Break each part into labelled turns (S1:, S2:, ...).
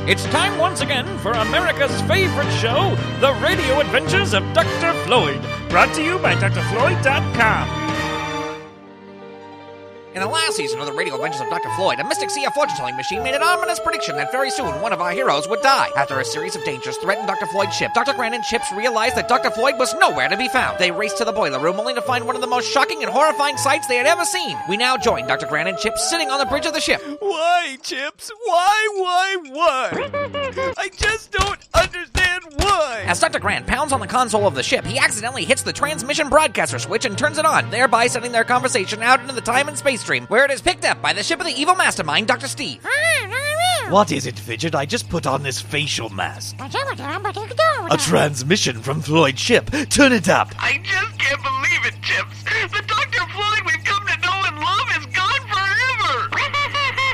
S1: It's time once again for America's favorite show, The Radio Adventures of Dr. Floyd, brought to you by drfloyd.com.
S2: In the last season of the Radio Adventures of Dr. Floyd, a mystic sea of fortune-telling machine made an ominous prediction that very soon one of our heroes would die. After a series of dangers threatened Dr. Floyd's ship, Dr. Grant and C.H.I.P.S realized that Dr. Floyd was nowhere to be found. They raced to the boiler room only to find one of the most shocking and horrifying sights they had ever seen. We now join Dr. Grant and C.H.I.P.S sitting on the bridge of the ship.
S3: Why, C.H.I.P.S? Why? I just don't understand why.
S2: As Dr. Grant pounds on the console of the ship, he accidentally hits the transmission broadcaster switch and turns it on, thereby sending their conversation out into the time and space stream, where it is picked up by the ship of the evil mastermind, Dr. Steve.
S3: What is it, Fidgert? I just put on this facial mask. A transmission from Floyd's ship. Turn it up.
S4: I just can't believe it, C.H.I.P.S. The Dr. Floyd we've come to know and love is gone forever.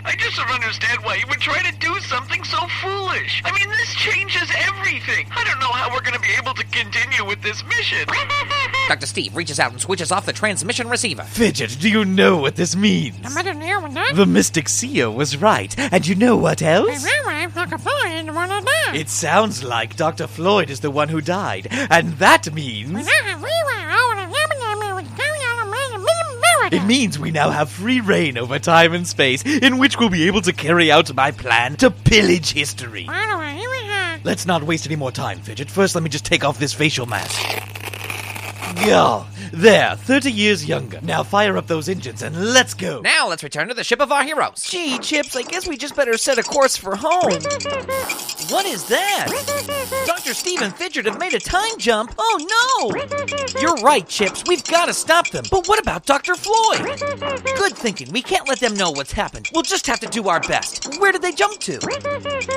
S4: I just don't understand why he would try to do something so foolish. I mean, this changes everything. I don't know how we're going to be able to continue with this mission.
S2: Dr. Steve reaches out and switches off the transmission receiver.
S3: Fidgert, do you know what this means? The mystic CEO was right. And you know what else? It sounds like Dr. Floyd is the one who died. And that means... It means we now have free reign over time and space, in which we'll be able to carry out my plan to pillage history. Let's not waste any more time, Fidgert. First, let me just take off this facial mask. Go. There, 30 years younger. Now fire up those engines and let's go.
S2: Now let's return to the ship of our heroes.
S3: Gee, C.H.I.P.S, I guess we just better set a course for home. What is that?
S2: Dr. Steve and Fidgert have made a time jump.
S3: Oh, no! You're right, C.H.I.P.S. We've got to stop them. But what about Dr. Floyd? Good thinking. We can't let them know what's happened. We'll just have to do our best. Where did they jump to?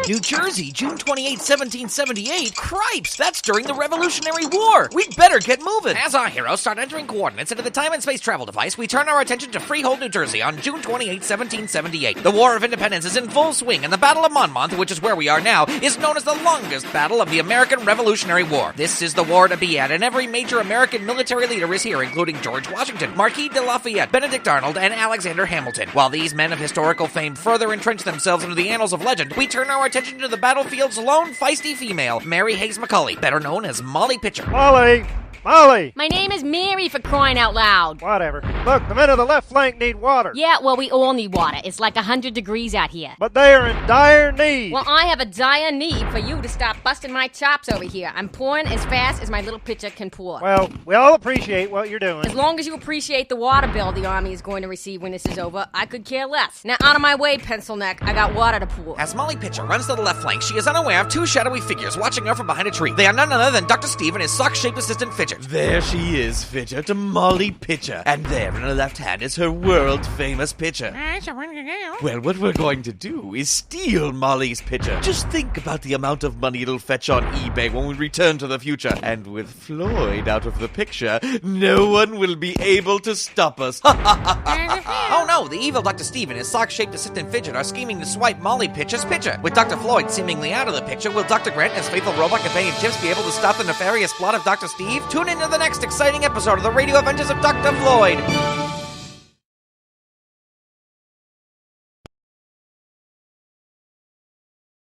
S3: New Jersey, June 28, 1778. Cripes, that's during the Revolutionary War. We'd better get moving.
S2: As our heroes start entering coordinates into the time and space travel device, we turn our attention to Freehold, New Jersey on June 28, 1778. The War of Independence is in full swing, and the Battle of Monmouth, which is where we are now, is known as the longest battle of the American Revolutionary War. This is the war to be at, and every major American military leader is here, including George Washington, Marquis de Lafayette, Benedict Arnold, and Alexander Hamilton. While these men of historical fame further entrench themselves into the annals of legend, we turn our attention to the battlefield's lone feisty female, Mary Hayes McCully, better known as Molly Pitcher.
S5: Molly!
S6: My name is Mary, for crying out loud.
S5: Whatever. Look, the men of the left flank need water.
S6: Yeah, well, we all need water. It's like 100 degrees out here.
S5: But they are in dire need.
S6: Well, I have a dire need for you to stop busting my chops over here. I'm pouring as fast as my little pitcher can pour.
S5: Well, we all appreciate what you're doing.
S6: As long as you appreciate the water bill the Army is going to receive when this is over, I could care less. Now, out of my way, pencil neck. I got water to pour.
S2: As Molly Pitcher runs to the left flank, she is unaware of two shadowy figures watching her from behind a tree. They are none other than Dr. Steve and his sock-shaped assistant Fidgert.
S3: There she is, Fidgert, Molly Pitcher. And there in her left hand is her world-famous pitcher. Well, what we're going to do is steal Molly's pitcher. Just think about the amount of money it'll fetch on eBay when we return to the future. And with Floyd out of the picture, no one will be able to stop us.
S2: Oh no, the evil Dr. Steve and his sock-shaped assistant Fidgert are scheming to swipe Molly Pitcher's pitcher. With Dr. Floyd seemingly out of the picture, will Dr. Grant and his faithful robot companion C.H.I.P.S be able to stop the nefarious plot of Dr. Steve? Tune into the next exciting episode of the Radio Adventures of Dr. Floyd.